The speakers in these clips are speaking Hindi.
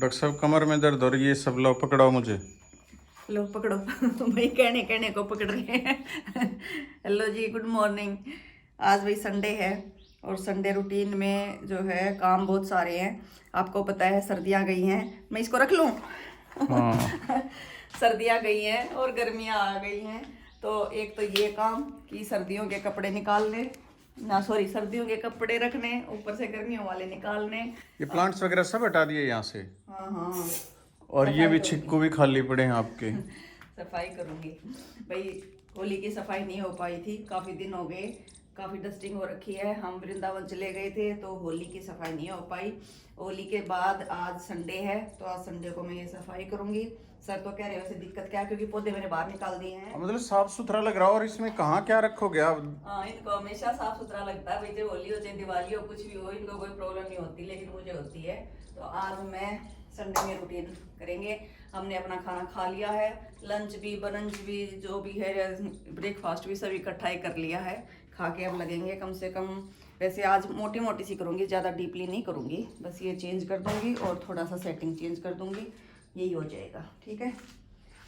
डॉक्टर साहब कमर में दर्द हो रही है, सब लो पकड़ाओ मुझे। लो पकड़ो भाई, कहने कहने को पकड़ रहे हैं। हेलो जी, गुड मॉर्निंग। आज भाई संडे है और संडे रूटीन में जो है काम बहुत सारे हैं। आपको पता है सर्दियां गई हैं, मैं इसको रख लूं। हाँ सर्दियां गई हैं और गर्मियां आ गई हैं, तो एक तो ये काम कि सर्दियों के कपड़े निकालने, ना सॉरी सर्दियों के कपड़े रखने, ऊपर से गर्मियों वाले निकालने। ये प्लांट्स वगैरह सब हटा दिए यहाँ से, हाँ हाँ, और ये सफाई भी करूंगी। छिक्कू भी खाली पड़े हैं आपके। सफाई करूंगी भाई। होली की सफाई नहीं हो पाई थी, काफी दिन हो गए, काफी डस्टिंग हो रखी है। हम वृंदावन चले गए थे तो होली की सफाई नहीं हो पाई। होली के बाद आज संडे है, तो आज संडे को मैं ये सफाई करूंगी। सर तो कह रहे हैं वैसे दिक्कत क्या है, क्योंकि पौधे मैंने बाहर निकाल दिए हैं। मतलब साफ सुथरा लग रहा है। और इसमें कहाँ क्या रखोगे आप? हाँ, इनको हमेशा साफ सुथरा लगता है भाई, चाहे होली हो चाहे दिवाली हो, कुछ भी हो, इनको कोई प्रॉब्लम नहीं होती, लेकिन मुझे होती है। तो आज मैं संडे में रूटीन करेंगे। हमने अपना खाना खा लिया है, लंच भी बरंच भी जो भी है, ब्रेकफास्ट भी सब इकट्ठा ही कर लिया है। खा के अब लगेंगे कम से कम। वैसे आज मोटी मोटी सी करूँगी, ज़्यादा डीपली नहीं करूँगी, बस ये चेंज कर दूँगी और थोड़ा सा सेटिंग चेंज कर दूँगी, यही हो जाएगा। ठीक है,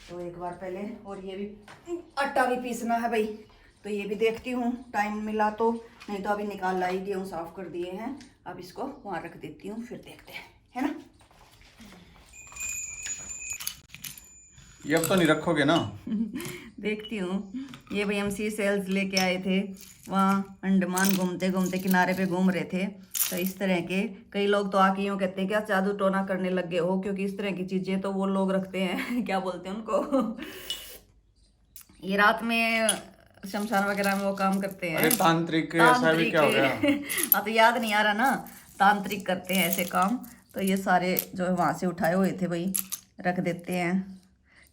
तो एक बार पहले, और ये भी आटा भी पीसना है भाई, तो ये भी देखती हूँ टाइम मिला तो, नहीं तो अभी निकाल लाई, गेहूँ साफ कर दिए हैं, अब इसको वहाँ रख देती हूँ, फिर देखते हैं, है ना। ये अब तो नहीं रखोगे ना? देखती हूँ। ये भाई हम सी सेल्स लेके आए थे, वहाँ अंडमान घूमते घूमते किनारे पे घूम रहे थे, तो इस तरह के कई लोग तो आके यूँ कहते हैं क्या जादू टोना करने लग गए हो, क्योंकि इस तरह की चीज़ें तो वो लोग रखते हैं क्या बोलते हैं उनको, ये रात में शमशान वगैरह में वो काम करते हैं। अरे तांत्रिक ऐसा भी क्या हो गया? हाँ, तो याद नहीं आ रहा ना, तांत्रिक करते हैं ऐसे काम। तो ये सारे जो है वहाँ से उठाए हुए थे भाई, रख देते हैं।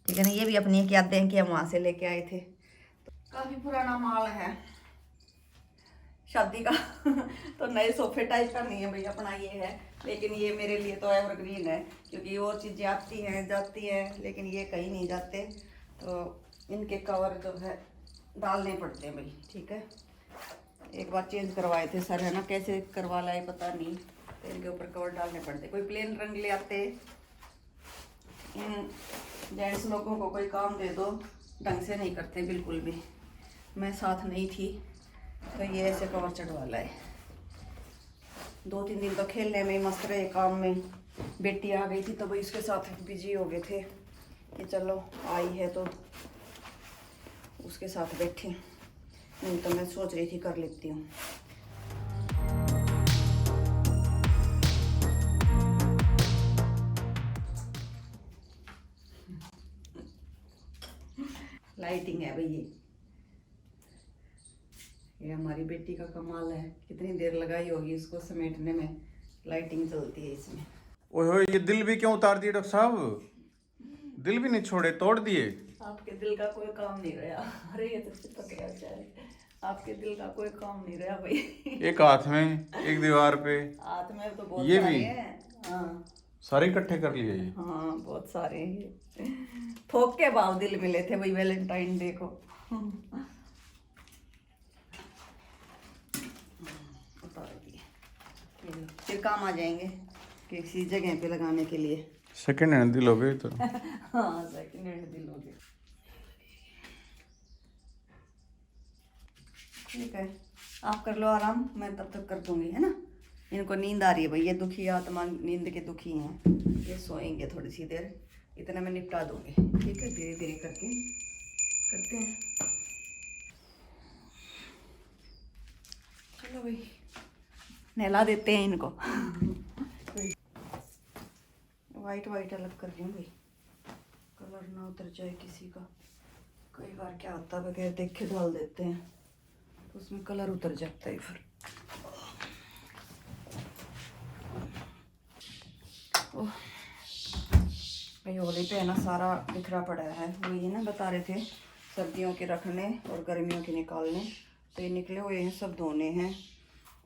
ठीक है ना, ये भी अपनी एक यादें हैं कि हम वहाँ से लेके आए थे। तो काफ़ी पुराना माल है शादी का। तो नए सोफे टाइप का नहीं है भाई, अपना ये है, लेकिन ये मेरे लिए तो एवरग्रीन है, क्योंकि और चीज़ें आती हैं जाती हैं, लेकिन ये कहीं नहीं जाते। तो इनके कवर जो है डालने पड़ते हैं भाई। ठीक है, एक बार चेंज करवाए थे सर, है ना, कैसे करवा लाए पता नहीं, तो इनके ऊपर कवर डालने पड़ते। कोई प्लेन रंग ले आते, इन जेंट्स लोगों को कोई काम दे दो, ढंग से नहीं करते बिल्कुल भी। मैं साथ नहीं थी, तो ये ऐसे कवर चढ़वा लाए। 2-3 दिन तो खेलने में ही मस्त रहे, काम में। बेटी आ गई थी तो भाई उसके साथ बिजी हो गए थे कि चलो आई है तो उसके साथ बैठे, नहीं तो मैं सोच रही थी कर लेती हूँ। लाइटिंग है भाई, ये हमारी बेटी का कमाल है, कितनी देर लगाई होगी इसको समेटने में, लाइटिंग चलती है इसमें। ओए होए, ये दिल भी क्यों उतार दिए डॉक्टर साहब? दिल भी नहीं छोड़े, तोड़ दिए। आपके दिल का कोई काम नहीं रहा। अरे ये तो चिपक गया बेचारे, आपके दिल का कोई काम नहीं रहा भाई। एक हाथ में, एक दीवार पे, हाथ में तो बहुत ये सारे भी हैं। हाँ सारे इकट्ठे कर लिए ये। हाँ, बहुत सारे हैं। थोक के भाव दिल मिले थे भाई वैलेंटाइन डे को। उतार दिए, ये लो, फिर काम आ जाएंगे किसी जगह पे लगाने के लिए। सेकंड हैंड दिल हो गए तो। हाँ, सेकंड हैंड दिल हो गए। ठीक है, आप कर लो आराम, मैं तब तक कर दूंगी, है ना। इनको नींद आ रही है भाई, ये दुखी आत्मा नींद के दुखी हैं, ये सोएंगे थोड़ी सी देर, इतना मैं निपटा दूंगी। ठीक है, धीरे धीरे करके करते हैं। चलो भाई, नहला देते हैं इनको। वाइट वाइट अलग कर रही हूँ भाई, कलर ना उतर जाए किसी का। कई बार क्या होता है, बगैर देखे डाल देते हैं तो उसमें कलर उतर जाता है फिर। ओह भाई, होली पे है ना सारा बिखरा पड़ा है, वो ये ना बता रहे थे सर्दियों के रखने और गर्मियों के निकालने, तो ये निकले हुए हैं, सब धोने हैं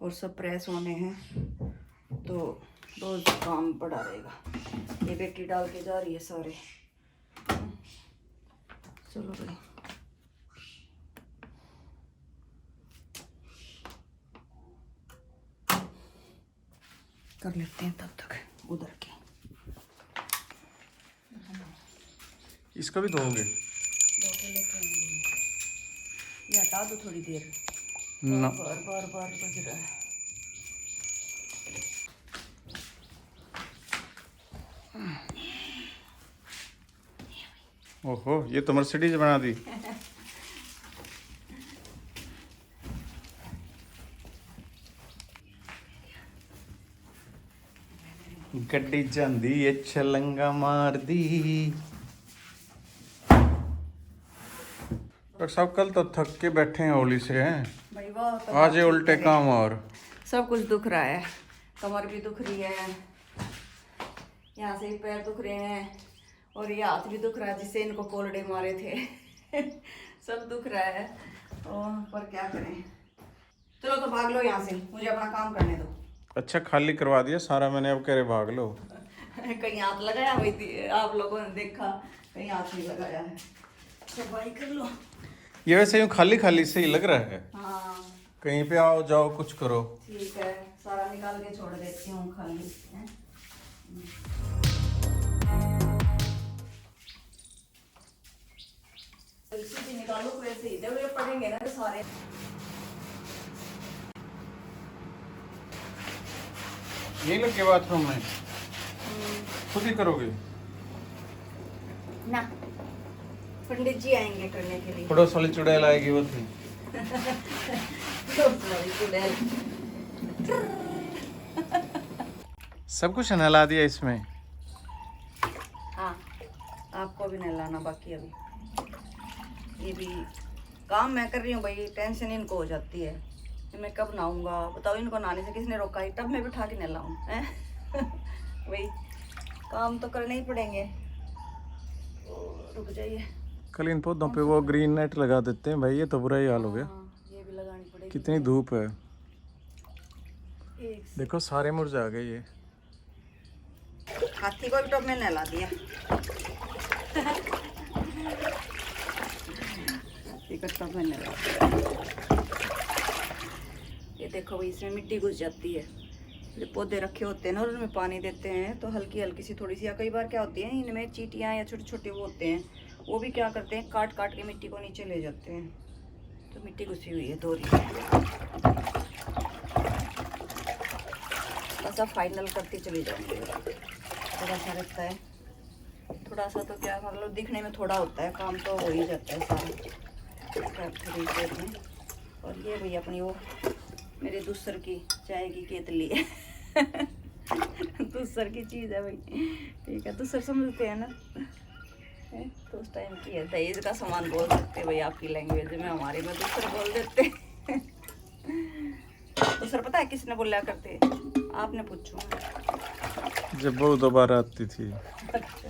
और सब प्रेस होने हैं, तो रोज काम पड़ा रहेगा। ये बेटी डाल के जा रही है सारे। चलो भाई, कर लेते हैं तब तक उधर के। इसका भी धोओगे? धो के लेके आऊंगी। ये हटा दो थोड़ी देर। ना बार बार बार बज रहा है। ओहो, ये तो मर्सिडीज बना दी। गड्डी जांदी ये छलंगा मार दी। डॉक्टर साहब कल तो थक के बैठे हैं होली से हैं, भाई वाह, तो आज ये उल्टे काम और सब कुछ दुख रहा है। कमर भी दुख रही है, यहाँ से पैर दुख रहे हैं, और ये हाथ भी दुख रहा है जिससे इनको कोलडे मारे थे। सब दुख रहा है, और पर क्या करें। चलो तो भाग लो यहाँ से, मुझे अपना काम करने दो। अच्छा खाली करवा दिया सारा मैंने, अब कह रहे भाग लो। कहीं हाथ लगाया हुई थी, आप लोगों ने देखा, कहीं हाथ नहीं लगाया है। सफाई कर लो। ये वैसे यूँ खाली खाली से ही लग रहा है। हाँ कहीं पे आओ जाओ कुछ करो। ठीक है, सारा निकाल के छोड़ देती हूँ खाली है। भी निकालो, फिर से जब ये पड़ेंगे ना तो सारे। यही लगे बाथरूम में, खुद ही करोगे? ना, पंडित जी आएंगे करने के लिए। पड़ोस वाली चुड़ैल आएगी वो थी। सब कुछ नहला दिया इसमें। हाँ, आपको भी नहलाना बाकी अभी। ये भी काम मैं कर रही हूँ भाई, टेंशन इनको हो जाती है कि मैं कब नहाऊंगा। बताओ, इनको नहाने से किसने रोका है? तब मैं बिठा के नहलाऊं हैं। भाई काम तो करने ही पड़ेंगे। रुक जाइए, कल इन पौधों पे वो ग्रीन नेट लगा देते हैं भाई, ये तो बुरा ही हाल हो गया। हाँ, ये भी लगानी पड़ेगी। कितनी धूप है, एक देखो सारे मुरझा गए ये। हाथी को भी टब में नहला दिया। टब में नहला दिया। ये देखो भाई, इसमें मिट्टी घुस जाती है। जो पौधे रखे होते हैं ना और उनमें पानी देते हैं तो हल्की हल्की सी थोड़ी सी, या कई बार क्या होती है इनमें चींटियाँ या छोटे छोटे वो होते हैं, वो भी क्या करते हैं, काट काट के मिट्टी को नीचे ले जाते हैं। तो मिट्टी घुसी हुई है थोड़ी। बस अब फाइनल करके चले जाएंगे। थोड़ा सा रहता है, थोड़ा सा तो क्या मतलब दिखने में थोड़ा होता है, काम तो हो ही जाता है सारा थोड़ी देर में। और ये भैया अपनी वो मेरे दूसर की चाय की केतली है। दूसर की चीज़ है भाई, ठीक है। दूसर समझते हैं ना, तो उस टाइम की है। दहेज का सामान बोल सकते हैं भाई आपकी लैंग्वेज में, हमारे में दूसर बोल देते। दूसर पता है किसने बोला करते? आपने पूछो, जब वो दोबारा आती थी। अच्छा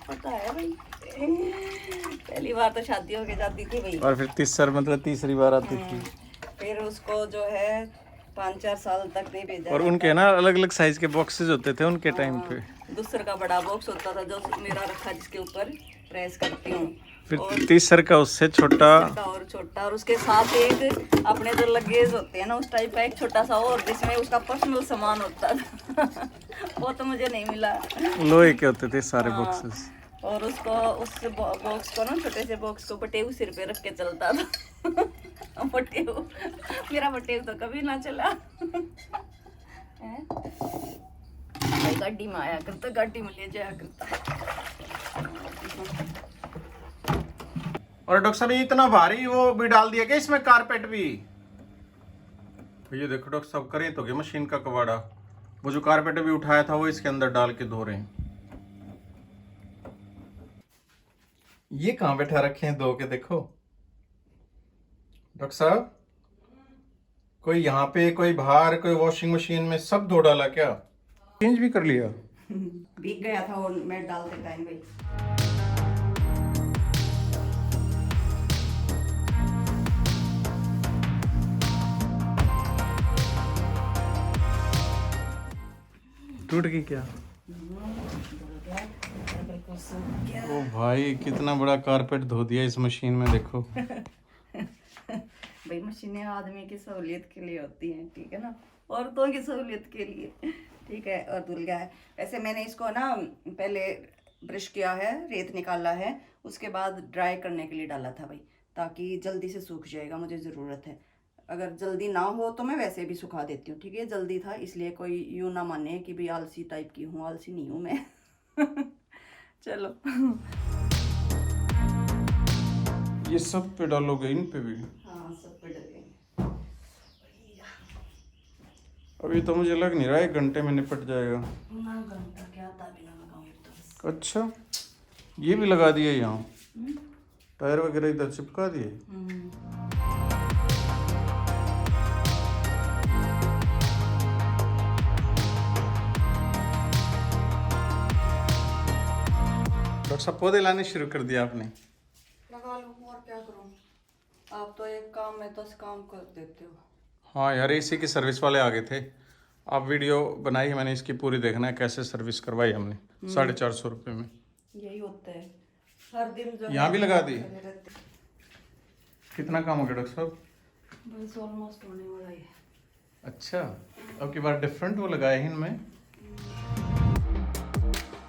पता है भाई, पहली बार तो शादी होके जाती थी भाई, और फिर तीसरी बार आती थी। फिर उसको जो है 5-4 साल तक नहीं भेजा। और उनके ना अलग अलग साइज के बॉक्सेस होते थे उनके टाइम पे। दूसरे का बड़ा बॉक्स होता था जो मेरा रखा, जिसके ऊपर प्रेस करती हूँ। फिर तीसर का उससे छोटा और छोटा, और उसके साथ एक अपने जो लगेज होते हैं ना उस टाइप का एक छोटा सा और, जिसमें उसका पर्सनल सामान होता था। वो तो मुझे नहीं मिला। लोहे के होते थे सारे बॉक्सेस। और उसको उस बॉक्स को ना, छोटे से बॉक्स को बटेऊ सिर पे रख के चलता था। बटेऊ, मेरा बटेऊ तो कभी ना चला। गाड़ी में आया करता, गाड़ी में ले जाया करता। और डॉक्टर साहब ये इतना भारी वो भी डाल दिया क्या इसमें, कारपेट भी? ये देखो डॉक्टर साहब, करें तो क्या मशीन का कबाड़ा। वो जो कारपेट भी उठाया था वो इसके अंदर डाल के धो रहे हैं। ये कहाँ बैठा रखे हैं धो के, देखो डॉक्टर साहब। कोई यहाँ पे, कोई बाहर, कोई वॉशिंग मशीन में, सब धो डाला क्या? चेंज भी कर लिया? भीग गया था वो मैं डालते टाइम भाई। टूट गई क्या? ओ भाई, कितना बड़ा कारपेट धो दिया इस मशीन में, देखो। भाई मशीनें आदमी की सहूलियत के लिए होती हैं, ठीक है ना, औरतों की सहूलियत के लिए, ठीक है। और धुल गया है। वैसे मैंने इसको ना पहले ब्रश किया है, रेत निकाला है, उसके बाद ड्राई करने के लिए डाला था भाई, ताकि जल्दी से सूख जाएगा, मुझे ज़रूरत है। अगर जल्दी ना हो तो मैं वैसे भी सुखा देती हूँ, ठीक है। जल्दी था इसलिए कोई यूँ ना माने कि भाई आलसी टाइप की हूँ, आलसी नहीं हूँ मैं। चलो। ये सब पे डालोगे, इन पे भी? हाँ, सब पे डले। अभी तो मुझे लग नहीं रहा 1 घंटे में निपट जाएगा। ना घंटा क्या था, बिना लगाऊंगी तो। अच्छा, ये भी लगा दिए यहाँ, टायर वगैरह इधर चिपका दिए। डॉक्टर साहब पौधे लाने शुरू कर दिया आपने? लगा लो, और क्या करूँ, आप तो एक काम में 10 काम कर देते हो। हाँ यार, इसी की सर्विस वाले आ गए थे। आप वीडियो बनाई है मैंने, इसकी पूरी देखना है कैसे सर्विस करवाई हमने 450 रुपये में। यही होता है हर दिन जो यहाँ भी लगा दी। लगे रहते हैं। कितना काम हो गया डॉक्टर साहब? बस ऑलमोस्ट होने वाला है। अच्छा, अब की बार डिफरेंट वो लगाए हैं इनमें।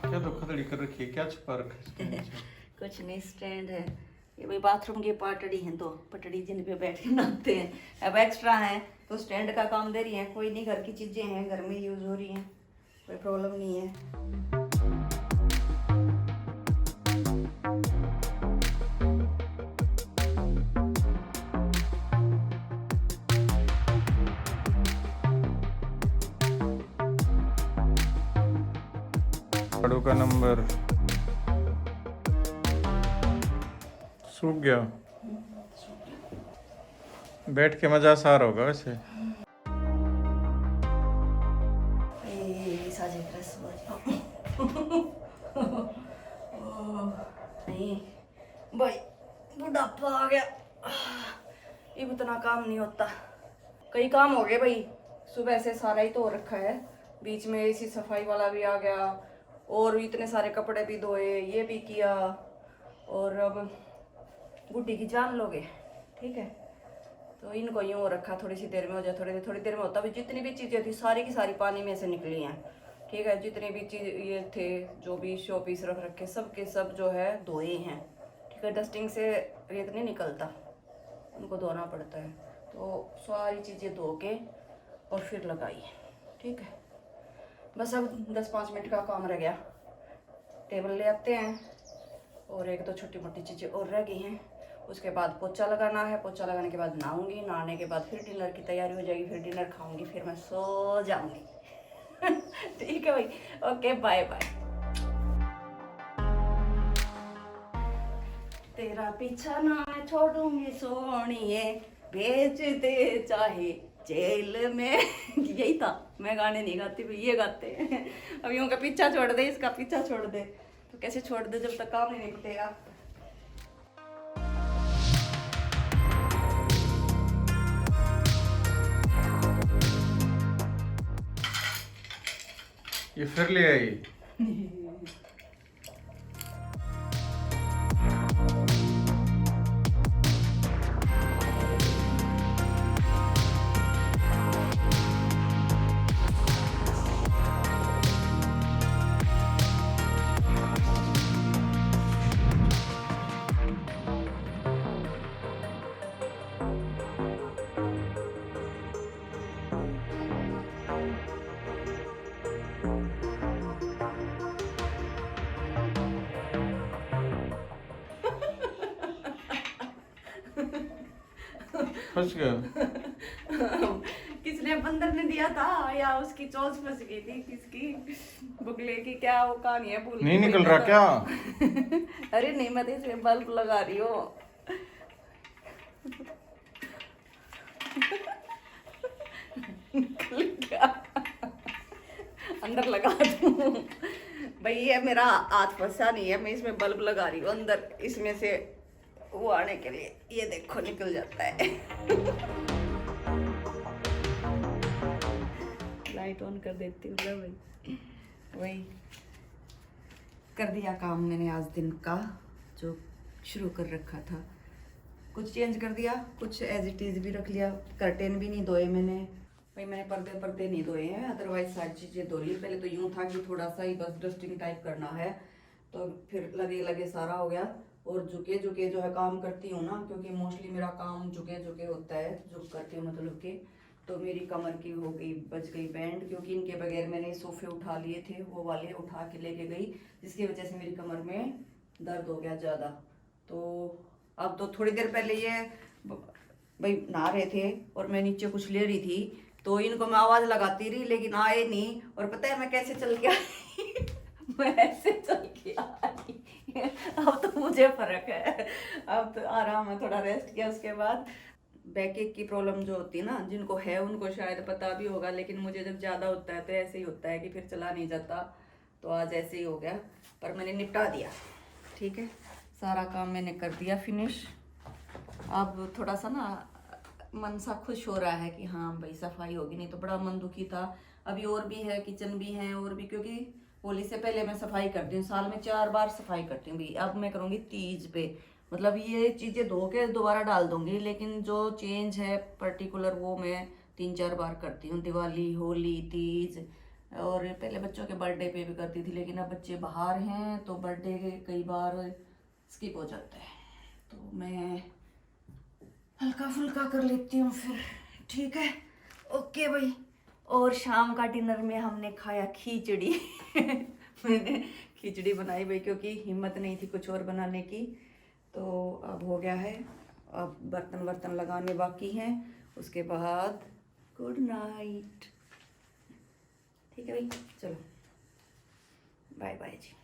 क्या धोखाधड़ी कर रखी है, क्या छुपा रखा है इसके नीचे? कुछ नहीं, स्टैंड है ये भाई, बाथरूम की पटड़ी है, तो पटड़ी जिन पे बैठ के नहाते हैं, अब एक्स्ट्रा है तो स्टैंड का काम दे रही है। कोई नहीं, घर की चीजें हैं, घर में यूज हो रही हैं, कोई प्रॉब्लम नहीं है। झाड़ू का नंबर सूख गया। बैठ के मजा सा आ रहा होगा वैसे। नहीं भाई, बुढ़ापा आ गया, ये इतना काम नहीं होता। कई काम हो गए भाई, सुबह से सारा ही तो रखा है, बीच में इसी सफाई वाला भी आ गया, और भी इतने सारे कपड़े भी धोए, ये भी किया, और अब गुड्डी की जान लोगे, ठीक है। तो इनको यूँ रखा, थोड़ी सी देर में हो जाए, थोड़ी देर में होता भी। जितनी भी चीज़ें थी सारी की सारी पानी में से निकली हैं, ठीक है। जितने भी चीज़ ये थे, जो भी शो पीस रख रखे, सब के सब जो है धोए हैं, ठीक है। डस्टिंग से रेत नहीं निकलता, उनको धोना पड़ता है। तो सारी चीज़ें धो के और फिर लगाई, ठीक है। बस अब 10-5 मिनट का काम रह गया, टेबल ले आते हैं, और एक दो छोटी मोटी चीज़ें और रह गई हैं। उसके बाद पोछा लगाना है, पोछा लगाने के बाद नहाऊंगी, नहाने के बाद फिर डिनर की तैयारी हो जाएगी, फिर डिनर खाऊंगी, फिर मैं सो जाऊंगी। ठीक है भाई, ओके, बाय बाय। तेरा पीछा ना मैं छोड़ूंगी सोनिए, भेज दे चाहे जेल में। यही था, मैं गाने नहीं गाती भाई, ये गाते हैं। अब यूं का पीछा छोड़ दे, इसका पीछा छोड़ दे, तो कैसे छोड़ दे जब तक काम नहीं निपटेगा। ये फिर ले आई। फंस गया। किसने, बंदर ने दिया था या उसकी चोंच फंस गई थी, किसकी, बुगले की, क्या वो कहानी है, भूल नहीं निकल रहा क्या? अरे नहीं, मैं तो इसमें बल्ब लगा रही हूँ। निकल गया, अंदर लगा दूँ भाई, ये मेरा हाथ फंसा नहीं है, मैं इसमें बल्ब लगा रही हूँ अंदर, इसमें से वो आने के लिए। ये देखो निकल जाता है। लाइट ऑन कर देती हूँ भाई। वही कर दिया काम मैंने आज दिन का, जो शुरू कर रखा था। कुछ चेंज कर दिया, कुछ एज इट इज भी रख लिया। कर्टेन भी नहीं धोए मैंने भाई, मैंने पर्दे नहीं धोए हैं, अदरवाइज सारी चीज़ें धो ली। पहले तो यूँ था कि थोड़ा सा ही बस डस्टिंग टाइप करना है, तो फिर लगे लगे सारा हो गया। और झुके झुके जो है काम करती हूँ ना, क्योंकि मोस्टली मेरा काम झुके झुके होता है, झुक करके मतलब कि, तो मेरी कमर की हो गई बच गई बैंड, क्योंकि इनके बगैर मैंने सोफे उठा लिए थे, वो वाले उठा के लेके गई, जिसकी वजह से मेरी कमर में दर्द हो गया ज़्यादा। तो अब तो थोड़ी देर पहले ये भाई नहा रहे थे और मैं नीचे कुछ ले रही थी, तो इनको मैं आवाज़ लगाती रही लेकिन आए नहीं। और पता है मैं कैसे चल के आई मैं ऐसे चल के आई अब तो मुझे फर्क है, अब तो आराम है, थोड़ा रेस्ट किया। उसके बाद बैक एक की प्रॉब्लम जो होती है ना, जिनको है उनको शायद पता भी होगा, लेकिन मुझे जब ज़्यादा होता है तो ऐसे ही होता है कि फिर चला नहीं जाता। तो आज ऐसे ही हो गया, पर मैंने निपटा दिया। ठीक है, सारा काम मैंने कर दिया फिनिश। अब थोड़ा सा ना मन सा खुश हो रहा है कि हाँ भाई सफाई होगी, नहीं तो बड़ा मन दुखी था। अभी और भी है, किचन भी है और भी, क्योंकि होली से पहले मैं सफाई करती हूँ, साल में 4 बार सफाई करती हूँ भी। अब मैं करूँगी तीज पे, मतलब ये चीज़ें धो के दोबारा डाल दूंगी, लेकिन जो चेंज है पर्टिकुलर वो मैं 3-4 बार करती हूँ। दिवाली, होली, तीज, और पहले बच्चों के बर्थडे पे भी करती थी, लेकिन अब बच्चे बाहर हैं तो बर्थडे कई बार स्किप हो जाता है, तो मैं हल्का फुल्का कर लेती हूँ फिर। ठीक है, ओके भाई। और शाम का डिनर में हमने खाया खिचड़ी मैंने खिचड़ी बनाई भाई, क्योंकि हिम्मत नहीं थी कुछ और बनाने की। तो अब हो गया है, अब बर्तन वर्तन लगाने बाकी हैं, उसके बाद गुड नाइट। ठीक है भाई, चलो बाय बाय जी।